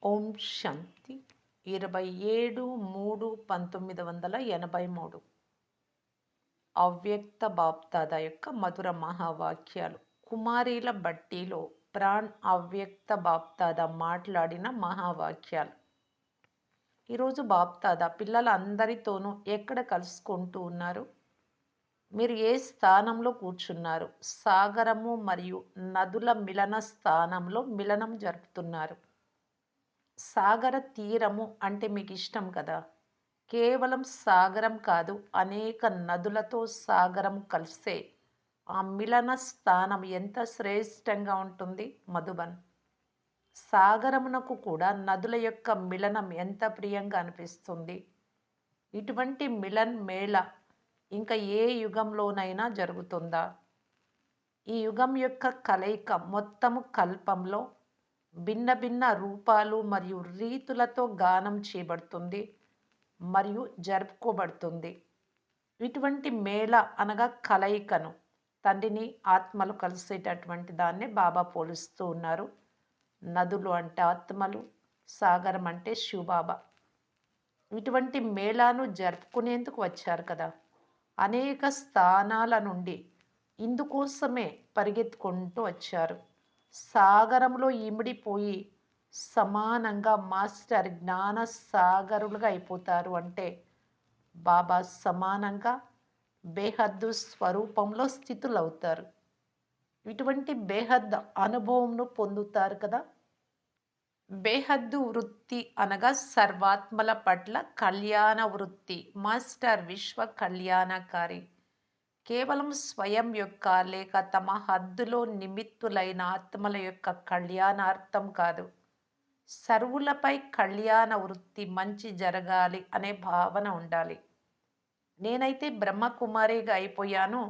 ఓం శాంతి 27/3/1983 అవ్యక్త బాప్దాద యొక్క మధుర మహావాక్యాలు. కుమారీల బట్టీలో ప్రాణ్ అవ్యక్త బాప్దాద మాట్లాడిన మహావాక్యాలు. ఈరోజు బాప్దాద పిల్లలందరితోనూ ఎక్కడ కలుసుకుంటూ ఉన్నారు? మీరు ఏ స్థానంలో కూర్చున్నారు? సాగరము మరియు నదుల మిలన స్థానంలో మిలనం జరుపుతున్నారు. సాగర తీరము అంటే మీకు ఇష్టం కదా? కేవలం సాగరం కాదు, అనేక నదులతో సాగరం కలిసే ఆ మిలన స్థానం ఎంత శ్రేష్టంగా ఉంటుంది. మధుబన్ సాగరమునకు కూడా నదుల యొక్క మిలనం ఎంత ప్రియంగా అనిపిస్తుంది. ఇటువంటి మిలన్ మేళ ఇంకా ఏ యుగంలోనైనా జరుగుతుందా? ఈ యుగం యొక్క కలయిక మొత్తము కల్పంలో భిన్న భిన్న రూపాలు మరియు రీతులతో గానం చేయబడుతుంది మరియు జరుపుకోబడుతుంది. ఇటువంటి మేళ అనగా కలయికను తండ్రిని ఆత్మలు కలిసేటటువంటి దాన్ని బాబా పోలుస్తూ ఉన్నారు. నదులు అంటే ఆత్మలు, సాగరం అంటే శివబాబా. ఇటువంటి మేళాను జరుపుకునేందుకు వచ్చారు కదా. అనేక స్థానాల నుండి ఇందుకోసమే పరిగెత్తుకుంటూ వచ్చారు. సాగరంలో ఇమిడిపోయి సమానంగా మాస్టర్ జ్ఞాన సాగరులుగా అయిపోతారు. అంటే బాబా సమానంగా బేహద్దు స్వరూపంలో స్థితులవుతారు. ఇటువంటి బేహద్ అనుభవంను పొందుతారు కదా. బేహద్దు వృత్తి అనగా సర్వాత్మల పట్ల కళ్యాణ వృత్తి. మాస్టర్ విశ్వ కళ్యాణకారి. కేవలం స్వయం యొక్క లేక తమ హద్దులో నిమిత్తులైన ఆత్మల యొక్క కళ్యాణార్థం కాదు. సర్వులపై కళ్యాణ వృత్తి, మంచి జరగాలి అనే భావన ఉండాలి. నేనైతే బ్రహ్మకుమారిగా అయిపోయాను,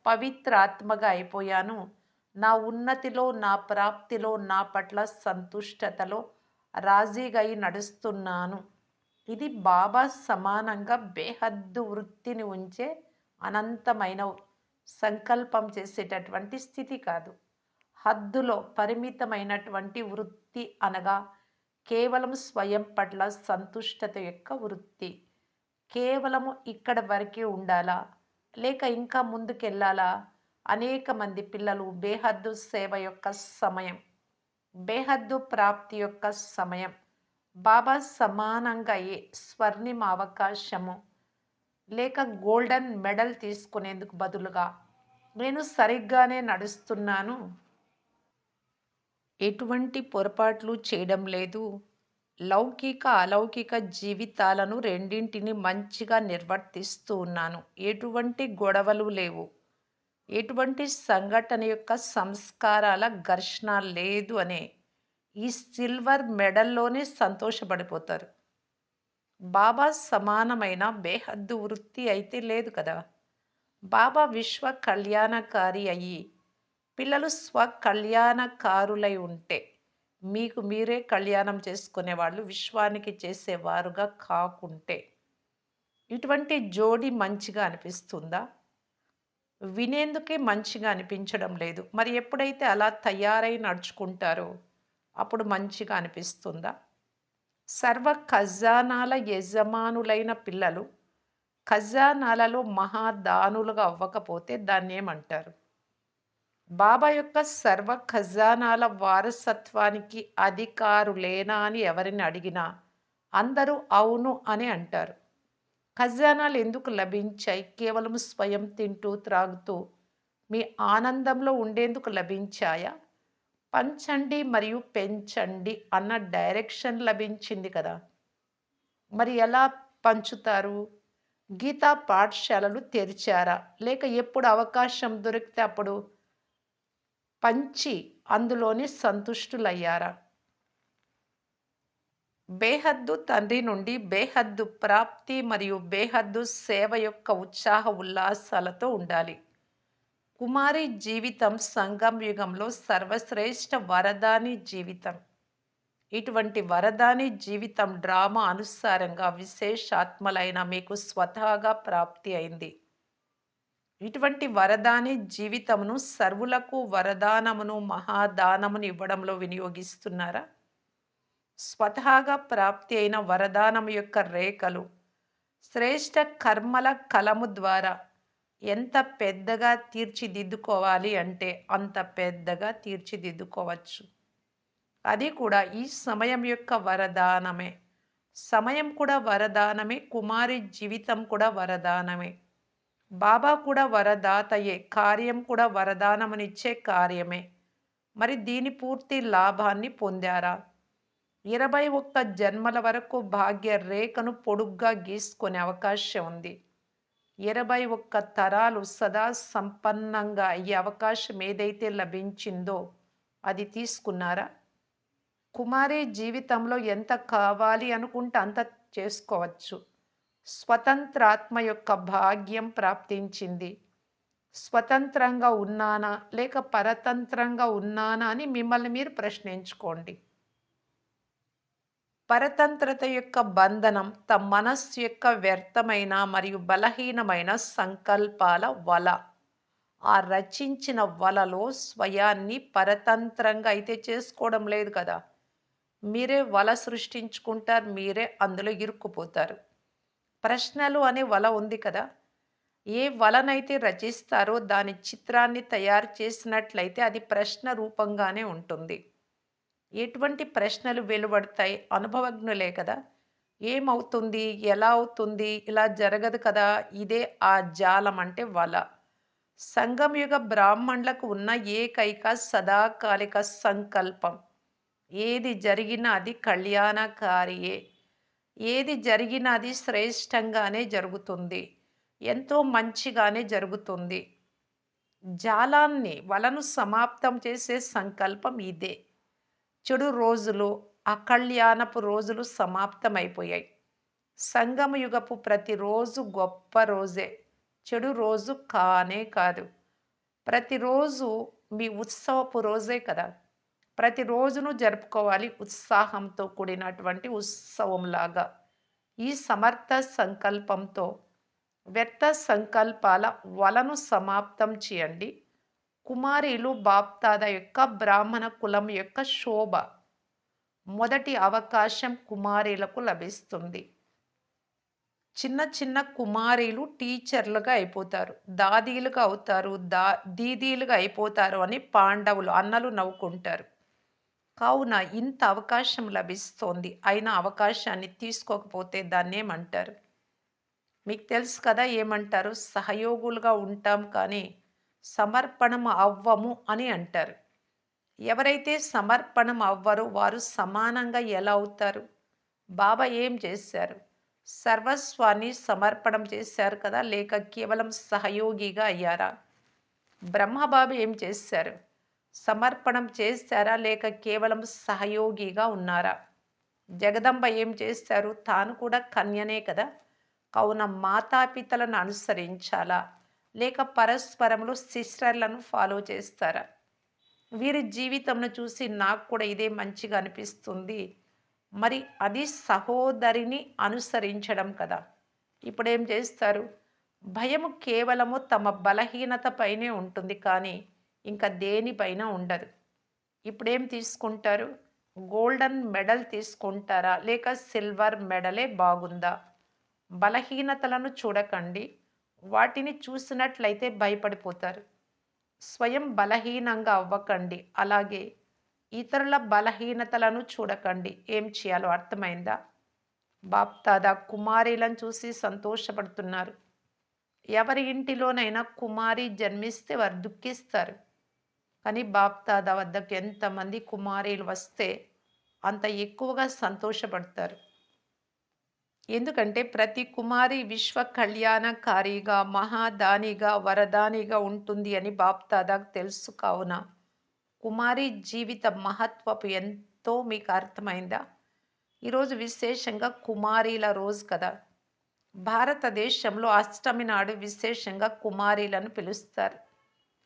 పవిత్రాత్మగా అయిపోయాను. నా ఉన్నతిలో, నా ప్రాప్తిలో, నా పట్ల సంతుష్టతలో రాజీగా నడుస్తున్నాను. ఇది బాబా సమానంగా బేహద్దు వృత్తిని ఉంచే అనంతమైన సంకల్పం చేసేటటువంటి స్థితి కాదు. హద్దులో పరిమితమైనటువంటి వృత్తి అనగా కేవలం స్వయం పట్ల సంతుష్టత యొక్క వృత్తి. కేవలము ఇక్కడ వరకే ఉండాలా, లేక ఇంకా ముందుకెళ్ళాలా? అనేక మంది పిల్లలు బేహద్దు సేవ యొక్క సమయం, బేహద్దు ప్రాప్తి యొక్క సమయం, బాబా సమానంగా స్వర్ణిమ అవకాశము లేక గోల్డెన్ మెడల్ తీసుకునేందుకు బదులుగా నేను సరిగ్గానే నడుస్తున్నాను, ఎటువంటి పొరపాట్లు చేయడం లేదు, లౌకిక అలౌకిక జీవితాలను రెండింటిని మంచిగా నిర్వర్తిస్తూ ఉన్నాను, ఎటువంటి గొడవలు లేవు, ఎటువంటి సంఘటన యొక్క సంస్కారాల ఘర్షణ లేదు అనే ఈ సిల్వర్ మెడల్లోనే సంతోషపడిపోతారు. బాబా సమానమైన బేహద్దు వృత్తి అయితే లేదు కదా. బాబా విశ్వ కళ్యాణకారి అయ్యి పిల్లలు స్వకళ్యాణకారులై ఉంటే మీకు మీరే కళ్యాణం చేసుకునేవాళ్ళు, విశ్వానికి చేసేవారుగా కాకుంటే ఇటువంటి జోడి మంచిగా అనిపిస్తుందా? వినేందుకే మంచిగా అనిపించడం లేదు. మరి ఎప్పుడైతే అలా తయారై నడుచుకుంటారో అప్పుడు మంచిగా అనిపిస్తుందా? సర్వ ఖజానాల యజమానులైన పిల్లలు ఖజానాలలో మహాదానులుగా అవ్వకపోతే దాన్ని ఏమంటారు? బాబా యొక్క సర్వ ఖజానాల వారసత్వానికి అధికారులేనా అని ఎవరిని అడిగినా అందరూ అవును అని అంటారు. ఖజానాలు ఎందుకు లభించాయి? కేవలం స్వయం తింటూ త్రాగుతూ మీ ఆనందంలో ఉండేందుకు లభించాయా? పంచండి మరియు పెంచండి అన్న డైరెక్షన్ లభించింది కదా. మరి ఎలా పంచుతారు? గీతా పాఠశాలలు తెరిచారా, లేక ఎప్పుడు అవకాశం దొరికితే అప్పుడు పంచి అందులోని సంతుష్టులయ్యారా? బేహద్దు తండ్రి నుండి బేహద్దు ప్రాప్తి మరియు బేహద్దు సేవ యొక్క ఉత్సాహ ఉల్లాసాలతో ఉండాలి. కుమారి జీవితం సంగం యుగంలో సర్వశ్రేష్ఠ వరదాని జీవితం. ఇటువంటి వరదాని జీవితం డ్రామా అనుసారంగా విశేషాత్మలైన మీకు స్వతహాగా ప్రాప్తి అయింది. ఇటువంటి వరదాని జీవితమును సర్వులకు వరదానమును మహాదానమును ఇవ్వడంలో వినియోగిస్తున్నారా? స్వతహాగా ప్రాప్తి అయిన వరదానం యొక్క రేఖలు శ్రేష్ట కర్మల కలము ద్వారా ఎంత పెద్దగా తీర్చిదిద్దుకోవాలి అంటే అంత పెద్దగా తీర్చిదిద్దుకోవచ్చు. అది కూడా ఈ సమయం యొక్క వరదానమే. సమయం కూడా వరదానమే. కుమారి జీవితం కూడా వరదానమే. బాబా కూడా వరదాతయే. కార్యం కూడా వరదానమునిచ్చే కార్యమే. మరి దీని పూర్తి లాభాన్ని పొందారా? 21 జన్మల వరకు భాగ్య రేఖను పొడుగ్గా గీసుకునే అవకాశం ఉంది. 21 తరాలు సదా సంపన్నంగా అయ్యే అవకాశం ఏదైతే లభించిందో అది తీసుకున్నారా? కుమారి జీవితంలో ఎంత కావాలి అనుకుంటే అంత చేసుకోవచ్చు. స్వతంత్రాత్మ యొక్క భాగ్యం ప్రాప్తించింది. స్వతంత్రంగా ఉన్నానా లేక పరతంత్రంగా ఉన్నానా అని మిమ్మల్ని మీరు ప్రశ్నించుకోండి. పరతంత్రత యొక్క బంధనం తమ మనస్సు యొక్క వ్యర్థమైన మరియు బలహీనమైన సంకల్పాల వల. ఆ రచించిన వలలో స్వయాన్ని పరతంత్రంగా అయితే చేసుకోవడం లేదు కదా. మీరే వల సృష్టించుకుంటారు. మీరే అందులో ఇరుక్కుపోతారు. ప్రశ్నలు అనే వల ఉంది కదా. ఏ వలనైతే రచిస్తారో దాని చిత్రాన్ని తయారు చేసినట్లయితే అది ప్రశ్న రూపంగానే ఉంటుంది. ఎటువంటి ప్రశ్నలు వెలువడతాయి? అనుభవజ్ఞులే కదా. ఏమవుతుంది? ఎలా అవుతుంది? ఇలా జరగదు కదా. ఇదే ఆ జాలం అంటే వల. సంగమయుగ బ్రాహ్మణులకు ఉన్న ఏకైక సదాకాలిక సంకల్పం ఏది జరిగినా అది కళ్యాణకారియే. ఏది జరిగినా అది శ్రేష్టంగానే జరుగుతుంది. ఎంతో మంచిగానే జరుగుతుంది. జాలాన్ని వలను సమాప్తం చేసే సంకల్పం ఇదే. చెడు రోజులు, అకళ్యాణపు రోజులు సమాప్తమైపోయాయి. సంగమయుగపు ప్రతిరోజు గొప్ప రోజే. చెడు రోజు కానే కాదు. ప్రతిరోజు మీ ఉత్సవపు రోజే కదా. ప్రతిరోజును జరుపుకోవాలి ఉత్సాహంతో కూడినటువంటి ఉత్సవంలాగా. ఈ సమర్థ సంకల్పంతో వ్యర్థ సంకల్పాల వలను సమాప్తం చేయండి. కుమారీలు బాప్దాద యొక్క బ్రాహ్మణ కులం యొక్క శోభ. మొదటి అవకాశం కుమారీలకు లభిస్తుంది. చిన్న చిన్న కుమారీలు టీచర్లుగా అయిపోతారు. దాదీలుగా అవుతారు. దీదీలుగా అయిపోతారు అని పాండవులు అన్నలు నవ్వుకుంటారు. కావున ఇంత అవకాశం లభిస్తోంది. అయినా అవకాశాన్ని తీసుకోకపోతే దాన్నేమంటారు? మీకు తెలుసు కదా ఏమంటారు? సహయోగులుగా ఉంటాం కానీ సమర్పణం అవ్వము అని అంటారు. ఎవరైతే సమర్పణం అవ్వరో వారు సమానంగా ఎలా అవుతారు? బాబా ఏం చేశారు? సర్వస్వాన్ని సమర్పణం చేశారు కదా. లేక కేవలం సహయోగిగా అయ్యారా? బ్రహ్మబాబు ఏం చేశారు? సమర్పణం చేశారా లేక కేవలం సహయోగిగా ఉన్నారా? జగదంబ ఏం చేశారు? తాను కూడా కన్యనే కదా. కావున మాతాపితలను అనుసరించాలా లేక పరస్పరములు సిస్టర్లను ఫాలో చేస్తారా? వీరి జీవితంను చూసి నాకు కూడా ఇదే మంచిగా అనిపిస్తుంది. మరి అది సహోదరిని అనుసరించడం కదా. ఇప్పుడేం చేస్తారు? భయము కేవలము తమ బలహీనత పైనే ఉంటుంది కానీ ఇంకా దేనిపైన ఉండదు. ఇప్పుడేం తీసుకుంటారు? గోల్డెన్ మెడల్ తీసుకుంటారా లేక సిల్వర్ మెడలే బాగుందా? బలహీనతలను చూడకండి. వాటిని చూసినట్లయితే భయపడిపోతారు. స్వయం బలహీనంగా అవ్వకండి. అలాగే ఇతరుల బలహీనతలను చూడకండి. ఏం చేయాలో అర్థమైందా? బాప్దాదా కుమారీలను చూసి సంతోషపడుతున్నారు. ఎవరి ఇంటిలోనైనా కుమారి జన్మిస్తే వారు దుఃఖిస్తారు. కానీ బాప్దాదా వద్దకు ఎంతమంది కుమారీలు వస్తే అంత ఎక్కువగా సంతోషపడతారు. ఎందుకంటే ప్రతి కుమారి విశ్వ కళ్యాణకారిగా, మహాదానిగా, వరదానిగా ఉంటుంది అని బాప్దాదాకు తెలుసు. కావున కుమారి జీవిత మహత్వపు ఎంతో మీకు అర్థమైందా? ఈరోజు విశేషంగా కుమారీల రోజు కదా. భారతదేశంలో అష్టమి నాడు విశేషంగా కుమారీలను పిలుస్తారు.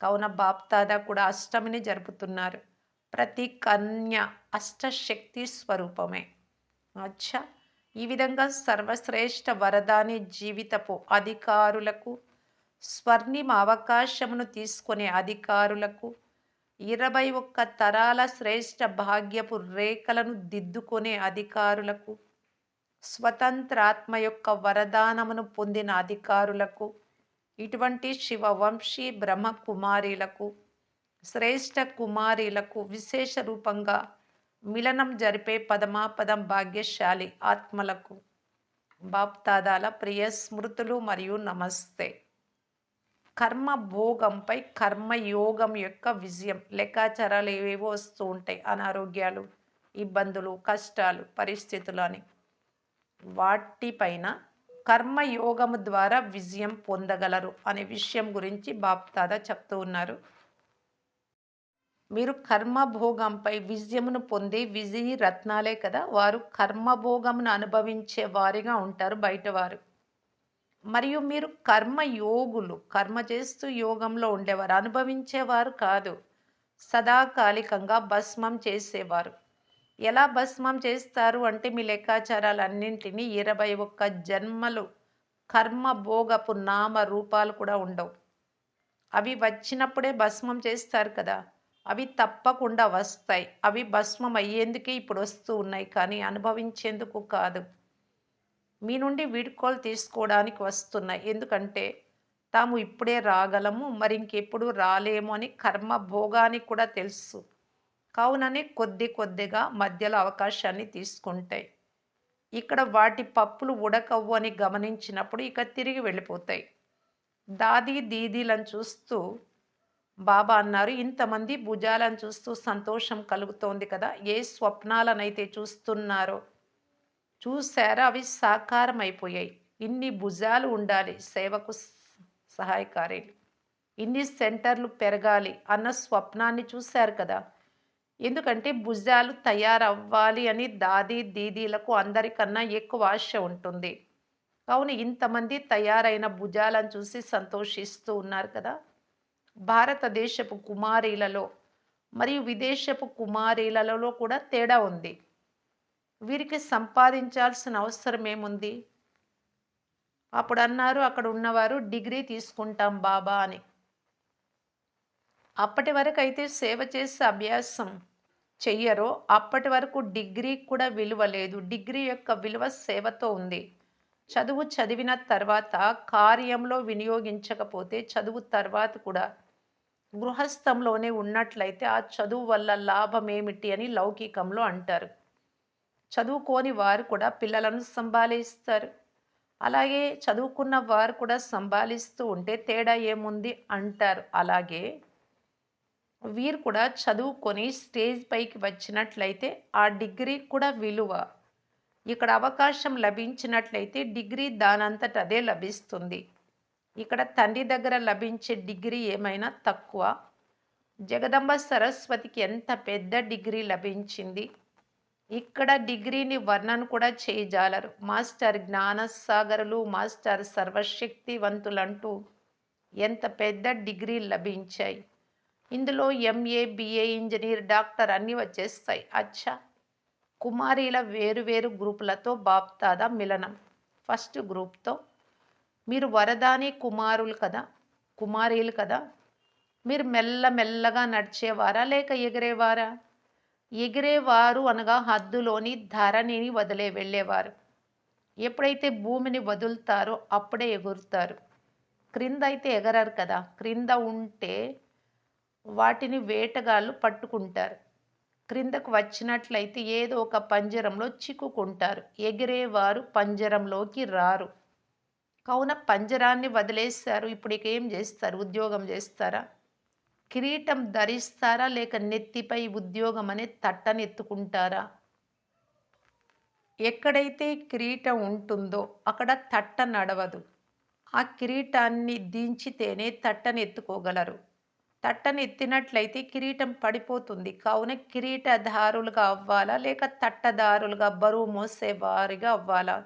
కావున బాప్దాదా కూడా అష్టమిని జరుపుతున్నారు. ప్రతి కన్య అష్టశక్తి స్వరూపమే. అచ్చా, ఈ విధంగా సర్వశ్రేష్ఠ వరదాని జీవితపు అధికారులకు, స్వర్ణిమ అవకాశమును తీసుకునే అధికారులకు, 21 తరాల శ్రేష్ఠ భాగ్యపు రేఖలను దిద్దుకునే అధికారులకు, స్వతంత్రాత్మ యొక్క వరదానమును పొందిన అధికారులకు, ఇటువంటి శివవంశీ బ్రహ్మకుమారీలకు, శ్రేష్ఠ కుమారీలకు విశేష రూపంగా మిలనం జరిపే పదమాపదం భాగ్యశాలి ఆత్మలకు బాప్తాదాల ప్రియ స్మృతులు మరియు నమస్తే. కర్మ భోగంపై కర్మయోగం యొక్క విజయం. లెక్కాచారాలు ఏవేవో వస్తూ ఉంటాయి, అనారోగ్యాలు, ఇబ్బందులు, కష్టాలు, పరిస్థితులు అని. వాటిపైన కర్మయోగము ద్వారా విజయం పొందగలరు అనే విషయం గురించి బాప్దాదా చెప్తూ ఉన్నారు. మీరు కర్మభోగంపై విజయమును పొంది విజయీ రత్నాలే కదా. వారు కర్మభోగమును అనుభవించే వారిగా ఉంటారు బయటవారు. మరియు మీరు కర్మయోగులు, కర్మ చేస్తూ యోగంలో ఉండేవారు, అనుభవించేవారు కాదు. సదాకాలికంగా భస్మం చేసేవారు. ఎలా భస్మం చేస్తారు అంటే మీ లెక్కాచారాలన్నింటినీ 21 జన్మలు కర్మభోగపు నామ రూపాలు కూడా ఉండవు. అవి వచ్చినప్పుడే భస్మం చేస్తారు కదా. అవి తప్పకుండా వస్తాయి. అవి భస్మం అయ్యేందుకే ఇప్పుడు వస్తూ ఉన్నాయి, కానీ అనుభవించేందుకు కాదు. మీ నుండి వీడ్కోలు తీసుకోవడానికి వస్తున్నాయి. ఎందుకంటే తాము ఇప్పుడే రాగలము, మరి ఇంకెప్పుడు రాలేము అని కర్మ భోగానికి కూడా తెలుసు. కావుననే కొద్ది కొద్దిగా మధ్యలో అవకాశాన్ని తీసుకుంటాయి. ఇక్కడ వాటి పప్పులు ఉడకవు అని గమనించినప్పుడు ఇక తిరిగి వెళ్ళిపోతాయి. దాదీ దీదీలను చూస్తూ బాబా అన్నారు, ఇంతమంది భుజాలను చూస్తూ సంతోషం కలుగుతోంది కదా. ఏ స్వప్నాలనైతే చూస్తున్నారో చూసారా, అవి సాకారం అయిపోయాయి. ఇన్ని భుజాలు ఉండాలి సేవకు సహాయకారీలు, ఇన్ని సెంటర్లు పెరగాలి అన్న స్వప్నాన్ని చూశారు కదా. ఎందుకంటే భుజాలు తయారవ్వాలి అని దాదీ దీదీలకు అందరికన్నా ఎక్కువ ఆశ ఉంటుంది. కావున ఇంతమంది తయారైన భుజాలను చూసి సంతోషిస్తూ ఉన్నారు కదా. భారతదేశపు కుమారీలలో మరియు విదేశపు కుమారీలలో కూడా తేడా ఉంది. వీరికి సంపాదించాల్సిన అవసరం ఏముంది? అప్పుడు అన్నారు అక్కడ ఉన్నవారు, డిగ్రీ తీసుకుంటాం బాబా అని. అప్పటి వరకు అయితే సేవ చేసే అభ్యాసం చెయ్యరో అప్పటి వరకు డిగ్రీ కూడా విలువ లేదు. డిగ్రీ యొక్క విలువ సేవతో ఉంది. చదువు చదివిన తర్వాత కార్యంలో వినియోగించకపోతే చదువు తర్వాత కూడా గృహస్థంలోనే ఉన్నట్లయితే ఆ చదువు వల్ల లాభం ఏమిటి అని లౌకికంలో అంటారు. చదువుకోని వారు కూడా పిల్లలను సంభాలిస్తారు. అలాగే చదువుకున్న వారు కూడా సంభాలిస్తూ ఉంటే తేడా ఏముంది అంటారు. అలాగే వీరు కూడా చదువుకొని స్టేజ్ పైకి వచ్చినట్లయితే ఆ డిగ్రీ కూడా విలువ. ఇక్కడ అవకాశం లభించినట్లయితే డిగ్రీ దానంతట అదే లభిస్తుంది. ఇక్కడ తండ్రి దగ్గర లభించే డిగ్రీ ఏమైనా తక్కువ? జగదంబ సరస్వతికి ఎంత పెద్ద డిగ్రీ లభించింది. ఇక్కడ డిగ్రీని వర్ణన కూడా చేయజాలరు. మాస్టర్ జ్ఞానసాగరులు, మాస్టర్ సర్వశక్తివంతులంటూ ఎంత పెద్ద డిగ్రీ లభించాయి. ఇందులో ఎంఏ, బిఏ, ఇంజనీర్, డాక్టర్ అన్నీ వచ్చేస్తాయి. అచ్చా, కుమారీల వేరు వేరు గ్రూపులతో బాప్దాదా మిలనం. ఫస్ట్ గ్రూప్తో మీరు వరదాని కుమారులు కదా, కుమారీలు కదా. మీరు మెల్లమెల్లగా నడిచేవారా లేక ఎగిరేవారా? ఎగిరేవారు అనగా హద్దులోని ధరణిని వదిలే వెళ్ళేవారు. ఎప్పుడైతే భూమిని వదులుతారో అప్పుడే ఎగురుతారు. క్రింద అయితే ఎగరరు కదా. క్రింద ఉంటే వాటిని వేటగాళ్ళు పట్టుకుంటారు. క్రిందకు వచ్చినట్లయితే ఏదో ఒక పంజరంలో చిక్కుకుంటారు. ఎగిరేవారు పంజరంలోకి రారు. కావున పంజరాన్ని వదిలేస్తారు. ఇప్పుడు ఇక ఏం చేస్తారు? ఉద్యోగం చేస్తారా? కిరీటం ధరిస్తారా లేక నెత్తిపై ఉద్యోగం అనే తట్టని ఎత్తుకుంటారా? ఎక్కడైతే కిరీటం ఉంటుందో అక్కడ తట్ట నడవదు. ఆ కిరీటాన్ని దించితేనే తట్టని ఎత్తుకోగలరు. తట్టని ఎత్తినట్లయితే కిరీటం పడిపోతుంది. కావున కిరీటధారులుగా అవ్వాలా లేక తట్టదారులుగా బరువు మోసేవారిగా అవ్వాలా?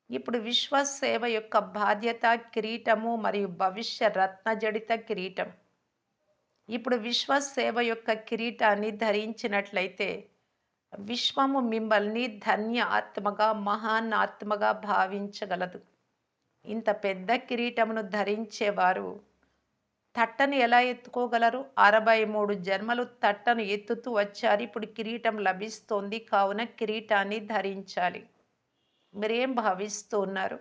ఇప్పుడు విశ్వసేవ యొక్క బాధ్యత కిరీటము మరియు భవిష్య రత్నజడిత కిరీటం. ఇప్పుడు విశ్వసేవ యొక్క కిరీటాన్ని ధరించినట్లయితే విశ్వము మిమ్మల్ని ధన్య ఆత్మగా, మహాన్ ఆత్మగా భావించగలదు. ఇంత పెద్ద కిరీటమును ధరించేవారు తట్టని ఎలా ఎత్తుకోగలరు? 63 జన్మలు తట్టను ఎత్తుతూ వచ్చారు. ఇప్పుడు కిరీటం లభిస్తోంది. కావున కిరీటాన్ని ధరించాలి. మీరేం భావిస్తూ ఉన్నారు?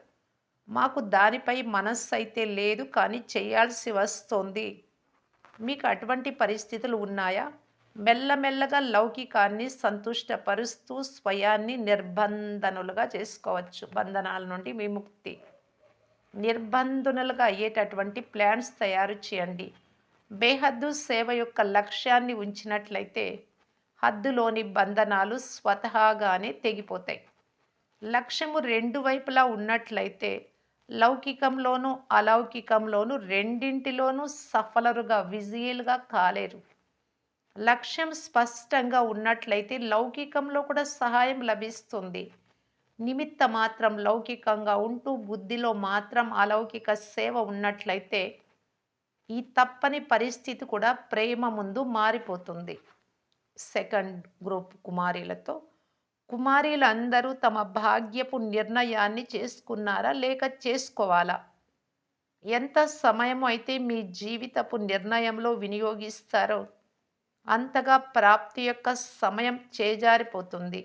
మాకు దానిపై మనస్సయితే లేదు, కానీ చేయాల్సి వస్తోంది. మీకు అటువంటి పరిస్థితులు ఉన్నాయా? మెల్లమెల్లగా లౌకికాన్ని సంతుష్టపరుస్తూ స్వయాన్ని నిర్బంధనులుగా చేసుకోవచ్చు. బంధనాల నుండి విముక్తి. నిర్బంధనులుగా అయ్యేటటువంటి ప్లాన్స్ తయారు చేయండి. బేహద్దు సేవ యొక్క లక్ష్యాన్ని ఉంచినట్లయితే హద్దులోని బంధనాలు స్వతహాగానే తెగిపోతాయి. లక్ష్యము రెండు వైపులా ఉన్నట్లయితే లౌకికంలోనూ అలౌకికంలోనూ రెండింటిలోనూ సఫలరుగా విజయులుగా కాలేరు. లక్ష్యం స్పష్టంగా ఉన్నట్లయితే లౌకికంలో కూడా సహాయం లభిస్తుంది. నిమిత్త మాత్రం లౌకికంగా ఉంటూ బుద్ధిలో మాత్రం అలౌకిక సేవ ఉన్నట్లయితే ఈ తప్పని పరిస్థితి కూడా ప్రేమ ముందు మారిపోతుంది. సెకండ్ గ్రూప్ కుమారీలతో, కుమారీలందరూ తమ భాగ్యపు నిర్ణయాన్ని చేసుకున్నారా లేక చేసుకోవాలా? ఎంత సమయం అయితే మీ జీవితపు నిర్ణయంలో వినియోగిస్తారో అంతగా ప్రాప్తి యొక్క సమయం చేజారిపోతుంది.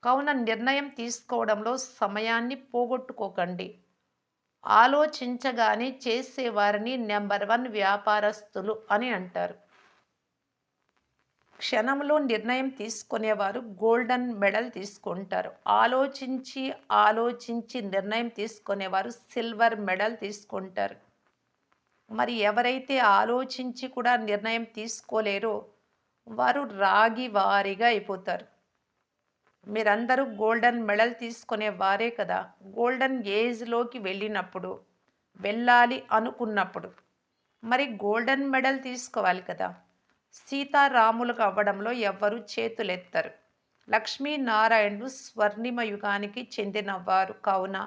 కావున నిర్ణయం తీసుకోవడంలో సమయాన్ని పోగొట్టుకోకండి. ఆలోచించగానే చేసేవారిని నెంబర్ 1 వ్యాపారస్తులు అని అంటారు. క్షణంలో నిర్ణయం తీసుకునేవారు గోల్డెన్ మెడల్ తీసుకుంటారు. ఆలోచించి ఆలోచించి నిర్ణయం తీసుకునేవారు సిల్వర్ మెడల్ తీసుకుంటారు. మరి ఎవరైతే ఆలోచించి కూడా నిర్ణయం తీసుకోలేరో వారు రాగి వారిగా అయిపోతారు. మీరందరూ గోల్డెన్ మెడల్ తీసుకునే వారే కదా! గోల్డెన్ ఏజ్‌లోకి వెళ్ళినప్పుడు, వెళ్ళాలి అనుకున్నప్పుడు మరి గోల్డెన్ మెడల్ తీసుకోవాలి కదా! సీతారాములకు అవ్వడంలో ఎవ్వరూ చేతులెత్తరు. లక్ష్మీనారాయణులు స్వర్ణిమ యుగానికి చెందినవారు కావున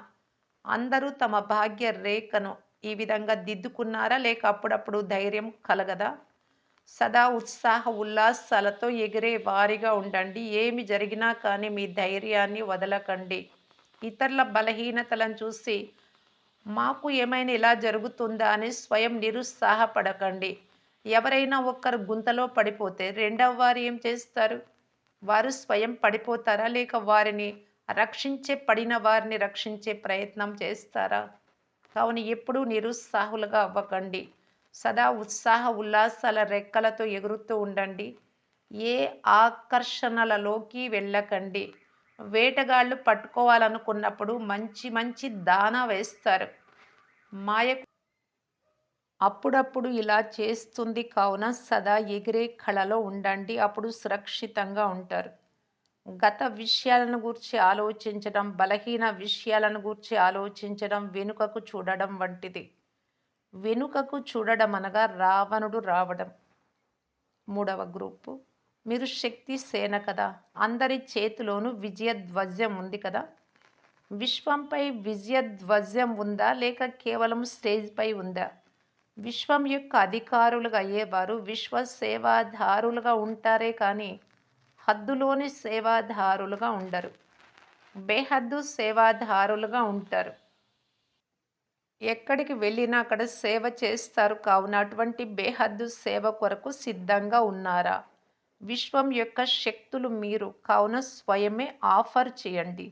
అందరూ తమ భాగ్య రేఖను ఈ విధంగా దిద్దుకున్నారా? లేక అప్పుడప్పుడు ధైర్యం కలగదా? సదా ఉత్సాహ ఉల్లాసాలతో ఎగిరే వారిగా ఉండండి. ఏమి జరిగినా కానీ మీ ధైర్యాన్ని వదలకండి. ఇతరుల బలహీనతలను చూసి మాకు ఏమైనా ఇలా జరుగుతుందా అని స్వయం నిరుత్సాహపడకండి. ఎవరైనా ఒక్కరు గుంతలో పడిపోతే రెండవ వారు ఏం చేస్తారు? వారు స్వయం పడిపోతారా? లేక వారిని పడిన వారిని రక్షించే ప్రయత్నం చేస్తారా? కావున ఎప్పుడూ నిరుత్సాహులుగా అవ్వకండి. సదా ఉత్సాహ ఉల్లాసాల రెక్కలతో ఎగురుతూ ఉండండి. ఏ ఆకర్షణలలోకి వెళ్ళకండి. వేటగాళ్ళు పట్టుకోవాలనుకున్నప్పుడు మంచి మంచి దానా వేస్తారు. మాయ అప్పుడప్పుడు ఇలా చేస్తుంది కావున సదా ఎగిరే కళలో ఉండండి. అప్పుడు సురక్షితంగా ఉంటారు. గత విషయాలను గూర్చి ఆలోచించడం, బలహీన విషయాలను గూర్చి ఆలోచించడం వెనుకకు చూడడం వంటిది. వెనుకకు చూడడం అనగా రావణుడు రావడం. మూడవ గ్రూపు, మీరు శక్తి సేన కదా! అందరి చేతిలోనూ విజయ ధ్వజం ఉంది కదా! విశ్వంపై విజయ ధ్వజం ఉందా? లేక కేవలం స్టేజ్‌పై ఉందా? విశ్వం యొక్క అధికారులుగా అయ్యేవారు విశ్వ సేవాదారులుగా ఉంటారే కానీ హద్దులోని సేవాదారులుగా ఉండరు. బేహద్దు సేవాదారులుగా ఉంటారు. ఎక్కడికి వెళ్ళినా అక్కడ సేవ చేస్తారు కావున అటువంటి బేహద్దు సేవ కొరకు సిద్ధంగా ఉన్నారా? విశ్వం యొక్క శక్తులు మీరు కావున స్వయమే ఆఫర్ చేయండి.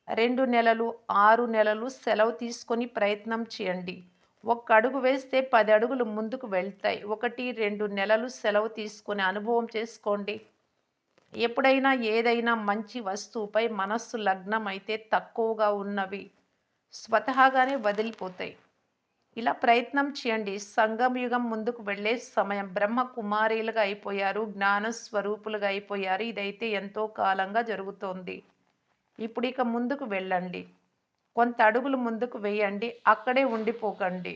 2 నెలలు, 6 నెలలు సెలవు తీసుకొని ప్రయత్నం చేయండి. ఒక్క అడుగు వేస్తే 10 అడుగులు ముందుకు వెళ్తాయి. 1, 2 నెలలు సెలవు తీసుకొని అనుభవం చేసుకోండి. ఎప్పుడైనా ఏదైనా మంచి వస్తువుపై మనస్సు లగ్నం అయితే తక్కువగా ఉన్నవి స్వతహాగానే వదిలిపోతాయి. ఇలా ప్రయత్నం చేయండి. సంగమ యుగం ముందుకు వెళ్ళే సమయం. బ్రహ్మ కుమారీలుగా అయిపోయారు. జ్ఞాన స్వరూపులుగా అయిపోయారు. ఇదైతే ఎంతో కాలంగా జరుగుతోంది. ఇప్పుడు ఇక ముందుకు వెళ్ళండి. కొంత అడుగులు ముందుకు వేయండి. అక్కడే ఉండిపోకండి.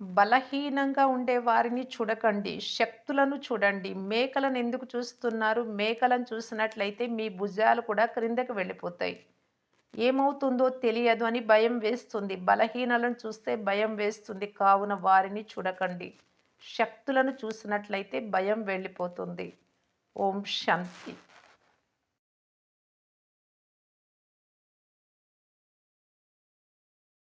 బలహీనంగా ఉండే వారిని చూడకండి. శక్తులను చూడండి. మేకలను ఎందుకు చూస్తున్నారు? మేకలను చూసినట్లయితే మీ భుజాలు కూడా క్రిందకి వెళ్ళిపోతాయి. ఏమవుతుందో తెలియదు అని భయం వేస్తుంది. బలహీనలను చూస్తే భయం వేస్తుంది. కావున వారిని చూడకండి. శక్తులను చూసినట్లయితే భయం వెళ్ళిపోతుంది. ఓం శాంతి.